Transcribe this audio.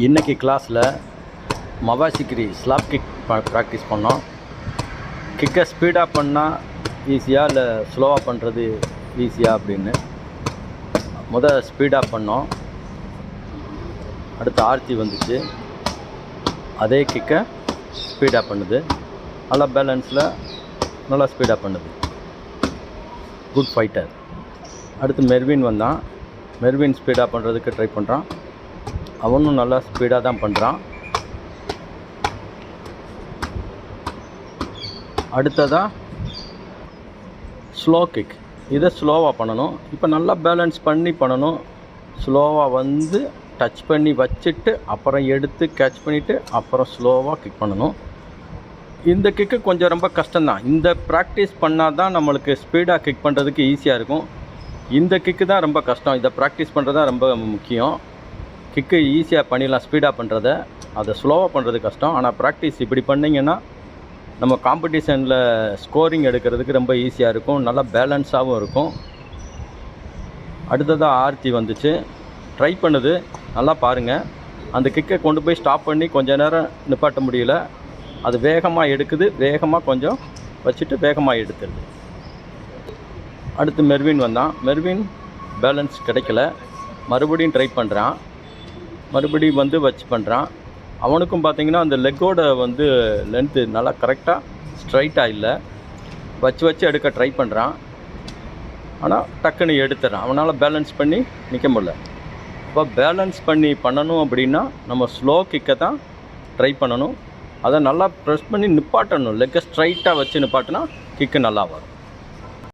இன்றைக்கி கிளாஸில் மவாசிக்கிரி slab kick practice பண்ணோம். கிக்கை ஸ்பீடாக பண்ணால் ஈஸியாக இல்லை ஸ்லோவாக பண்ணுறது ஈஸியாக அப்படின்னு ஸ்பீடாக பண்ணோம். அடுத்து ஆர்த்தி வந்துச்சு, அதே கிக்கை ஸ்பீடாக பண்ணுது, நல்லா பேலன்ஸில் நல்லா ஸ்பீடாக பண்ணுது. Good fighter. அடுத்து மெர்வின் வந்தான். மெர்வின் ஸ்பீடாக பண்ணுறதுக்கு ட்ரை பண்ணுறான். அவனும் நல்லா ஸ்பீடாக தான் பண்ணுறான். அடுத்ததாக ஸ்லோ கிக், இதை ஸ்லோவாக பண்ணணும். இப்போ நல்லா பேலன்ஸ் பண்ணி பண்ணணும். ஸ்லோவாக வந்து டச் பண்ணி வச்சுட்டு அப்புறம் எடுத்து கேட்ச் பண்ணிவிட்டு அப்புறம் ஸ்லோவாக கிக் பண்ணணும். இந்த கிக்கு கொஞ்சம் ரொம்ப கஷ்டம்தான். இந்த ப்ராக்டிஸ் பண்ணால் தான் நம்மளுக்கு ஸ்பீடாக கிக் பண்ணுறதுக்கு ஈஸியாக இருக்கும். இந்த கிக்கு தான் ரொம்ப கஷ்டம். இதை ப்ராக்டிஸ் பண்ணுறது தான் ரொம்ப முக்கியம். கிக்கு ஈஸியாக பண்ணிடலாம் ஸ்பீடாக பண்ணுறத, அதை ஸ்லோவாக பண்ணுறது கஷ்டம். ஆனால் ப்ராக்டிஸ் இப்படி பண்ணிங்கன்னா நம்ம காம்படிஷனில் ஸ்கோரிங் எடுக்கிறதுக்கு ரொம்ப ஈஸியாக இருக்கும், நல்லா பேலன்ஸாகவும் இருக்கும். அடுத்ததாக ஆர்த்தி வந்துச்சு, ட்ரை பண்ணுது, நல்லா பாருங்கள். அந்த கிக்கை கொண்டு போய் ஸ்டாப் பண்ணி கொஞ்ச நேரம் நிப்பாட்ட முடியல. அது வேகமாக எடுக்குது, வேகமாக கொஞ்சம் வச்சுட்டு வேகமாக எடுத்துடுது. அடுத்து மெர்வின் வந்தான். மெர்வின் பேலன்ஸ் கிடைக்கல, மறுபடியும் ட்ரை பண்ணுறான். மறுபடியும் வந்து வச்சு பண்ணுறான். அவனுக்கும் பார்த்திங்கன்னா அந்த லெக்கோட வந்து லென்த்து நல்லா கரெக்டாக ஸ்ட்ரைட்டாக இல்லை. வச்சு எடுக்க ட்ரை பண்ணுறான், ஆனால் டக்குன்னு எடுத்துடுறான். அவனால் பேலன்ஸ் பண்ணி நிற்க முடியல. இப்போ பேலன்ஸ் பண்ணி பண்ணணும் அப்படின்னா நம்ம ஸ்லோ கிக்கை தான் ட்ரை பண்ணணும். அதை நல்லா ப்ரெஸ் பண்ணி நிப்பாட்டணும். லெக்கை ஸ்ட்ரைட்டாக வச்சு நிப்பாட்டினா கிக்கு நல்லா வரும்.